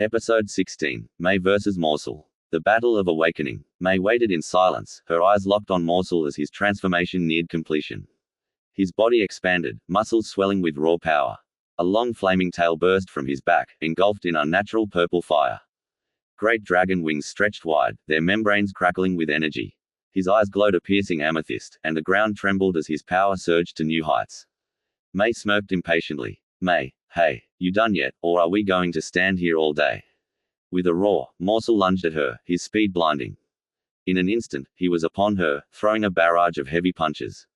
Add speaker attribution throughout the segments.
Speaker 1: Episode 16, Mae vs. Morsol. The Battle of Awakening. Mae waited in silence, her eyes locked on Morsol as his transformation neared completion. His body expanded, muscles swelling with raw power. A long flaming tail burst from his back, engulfed in unnatural purple fire. Great dragon wings stretched wide, their membranes crackling with energy. His eyes glowed a piercing amethyst, and the ground trembled as his power surged to new heights. Mae smirked impatiently. Mae, hey, you done yet, or are we going to stand here all day? With a roar, Morsol lunged at her, his speed blinding. In an instant, he was upon her, throwing a barrage of heavy punches.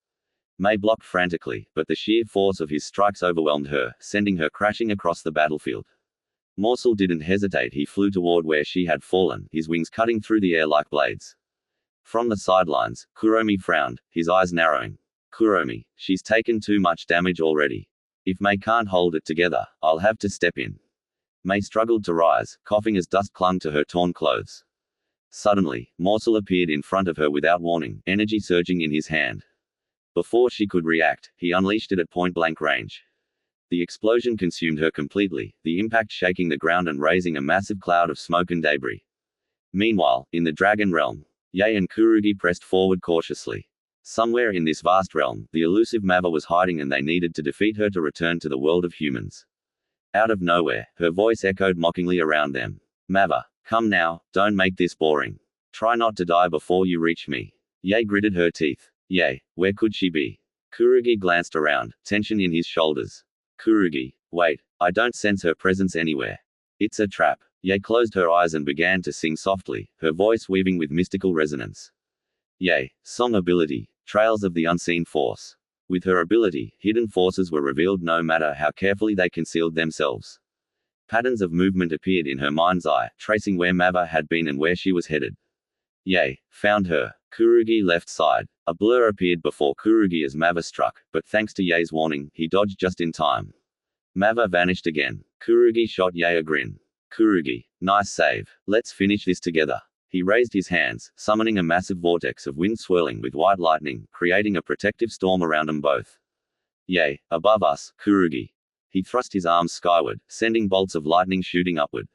Speaker 1: Mae blocked frantically, but the sheer force of his strikes overwhelmed her, sending her crashing across the battlefield. Morsol didn't hesitate, he flew toward where she had fallen, his wings cutting through the air like blades. From the sidelines, Kuromi frowned, his eyes narrowing. Kuromi, she's taken too much damage already. If Mae can't hold it together, I'll have to step in. Mae struggled to rise, coughing as dust clung to her torn clothes. Suddenly, Morsol appeared in front of her without warning, energy surging in his hand. Before she could react, he unleashed it at point-blank range. The explosion consumed her completely, the impact shaking the ground and raising a massive cloud of smoke and debris. Meanwhile, in the Dragon Realm, Yae and Kurugi pressed forward cautiously. Somewhere in this vast realm, the elusive Mava was hiding and they needed to defeat her to return to the world of humans. Out of nowhere, her voice echoed mockingly around them. Mava, come now, don't make this boring. Try not to die before you reach me. Yae gritted her teeth. Yae, where could she be? Kurugi glanced around, tension in his shoulders. Kurugi, wait, I don't sense her presence anywhere. It's a trap. Yae closed her eyes and began to sing softly, her voice weaving with mystical resonance. Yae, song ability, Trails of the Unseen Force. With her ability, hidden forces were revealed no matter how carefully they concealed themselves. Patterns of movement appeared in her mind's eye, tracing where Mava had been and where she was headed. Yae, found her. Kurugi left side. A blur appeared before Kurugi as Mava struck, but thanks to Yae's warning, he dodged just in time. Mava vanished again. Kurugi shot Yae a grin. Kurugi, nice save. Let's finish this together. He raised his hands, summoning a massive vortex of wind swirling with white lightning, creating a protective storm around them both. Yae, above us, Kurugi. He thrust his arms skyward, sending bolts of lightning shooting upward.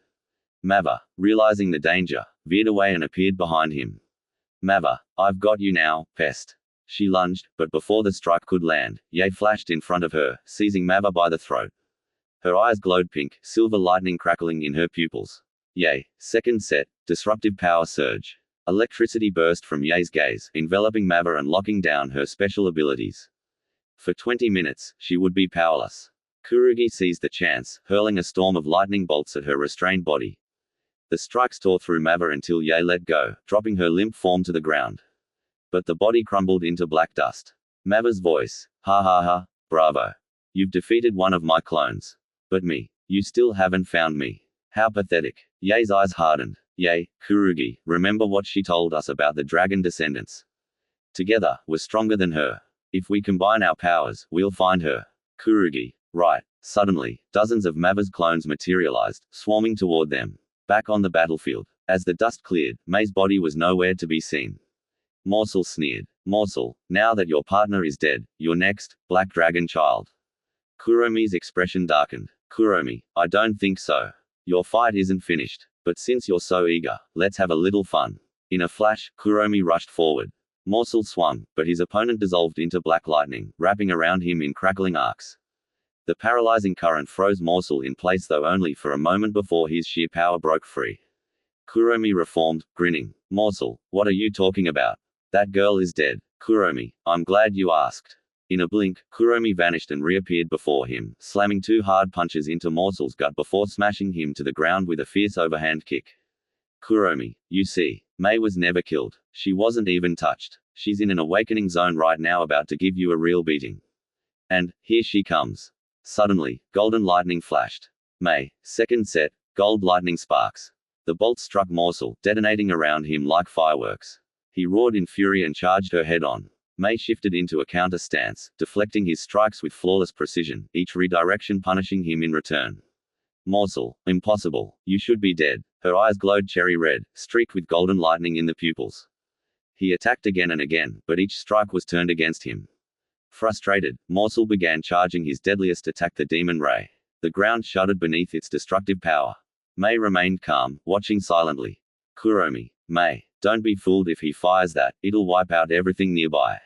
Speaker 1: Mava, realizing the danger, veered away and appeared behind him. Mava, I've got you now, pest. She lunged, but before the strike could land, Yae flashed in front of her, seizing Mava by the throat. Her eyes glowed pink, silver lightning crackling in her pupils. Yae, second set, disruptive power surge. Electricity burst from Yae's gaze, enveloping Mava and locking down her special abilities. For 20 minutes, she would be powerless. Kurugi seized the chance, hurling a storm of lightning bolts at her restrained body. The strikes tore through Mava until Yae let go, dropping her limp form to the ground. But the body crumbled into black dust. Mava's voice, ha ha ha, bravo. You've defeated one of my clones. But me. You still haven't found me. How pathetic. Yae's eyes hardened. Yae, Kurugi, remember what she told us about the dragon descendants. Together, we're stronger than her. If we combine our powers, we'll find her. Kurugi, right. Suddenly, dozens of Mava's clones materialized, swarming toward them. Back on the battlefield. As the dust cleared, Mae's body was nowhere to be seen. Morsol sneered. Morsol, now that your partner is dead, you're next, Black Dragon Child. Kuromi's expression darkened. Kuromi, I don't think so. Your fight isn't finished. But since you're so eager, let's have a little fun. In a flash, Kuromi rushed forward. Morsol swung, but his opponent dissolved into black lightning, wrapping around him in crackling arcs. The paralyzing current froze Morsol in place, though only for a moment before his sheer power broke free. Kuromi reformed, grinning. Morsol, what are you talking about? That girl is dead. Kuromi, I'm glad you asked. In a blink, Kuromi vanished and reappeared before him, slamming 2 hard punches into Morsol's gut before smashing him to the ground with a fierce overhand kick. Kuromi, you see, Mae was never killed. She wasn't even touched. She's in an awakening zone right now, about to give you a real beating. And, here she comes. Suddenly, golden lightning flashed. Mae, second set, gold lightning sparks. The bolt struck Morsol, detonating around him like fireworks. He roared in fury and charged her head on. Mae shifted into a counter stance, deflecting his strikes with flawless precision, each redirection punishing him in return. Morsol, impossible, you should be dead. Her eyes glowed cherry red, streaked with golden lightning in the pupils. He attacked again and again, but each strike was turned against him. Frustrated, Morsol began charging his deadliest attack, the Demon Ray. The ground shuddered beneath its destructive power. Mae remained calm, watching silently. Kuromi. Mae. Don't be fooled if he fires that, it'll wipe out everything nearby.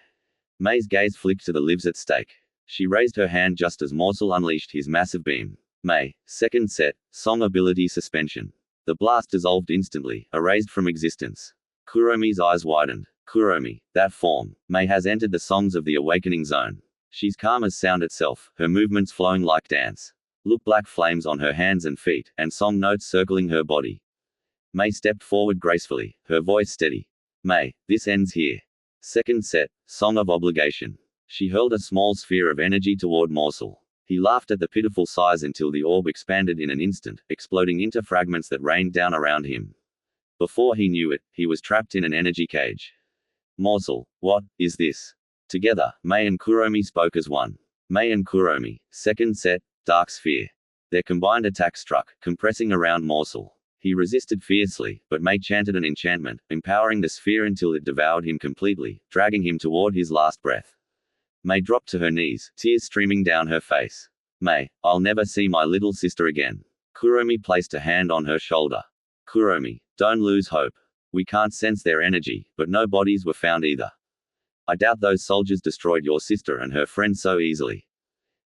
Speaker 1: Mae's gaze flicked to the lives at stake. She raised her hand just as Morsol unleashed his massive beam. Mae. Second set, song ability suspension. The blast dissolved instantly, erased from existence. Kuromi's eyes widened. Kuromi. That form. Mae has entered the songs of the awakening zone. She's calm as sound itself, her movements flowing like dance. Look, black flames on her hands and feet, and song notes circling her body. Mae stepped forward gracefully, her voice steady. Mae, this ends here. Second set, Song of Obligation. She hurled a small sphere of energy toward Morsol. He laughed at the pitiful size until the orb expanded in an instant, exploding into fragments that rained down around him. Before he knew it, he was trapped in an energy cage. Morsol, what is this? Together, Mae and Kuromi spoke as one. Mae and Kuromi. Second set, Dark Sphere. Their combined attack struck, compressing around Morsol. He resisted fiercely, but Mae chanted an enchantment, empowering the sphere until it devoured him completely, dragging him toward his last breath. Mae dropped to her knees, tears streaming down her face. Mae, I'll never see my little sister again. Kuromi placed a hand on her shoulder. Kuromi, don't lose hope. We can't sense their energy, but no bodies were found either. I doubt those soldiers destroyed your sister and her friend so easily.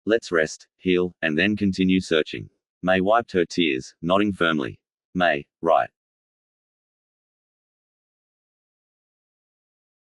Speaker 1: Let's rest, heal, and then continue searching. Mae wiped her tears, nodding firmly. Mae, right.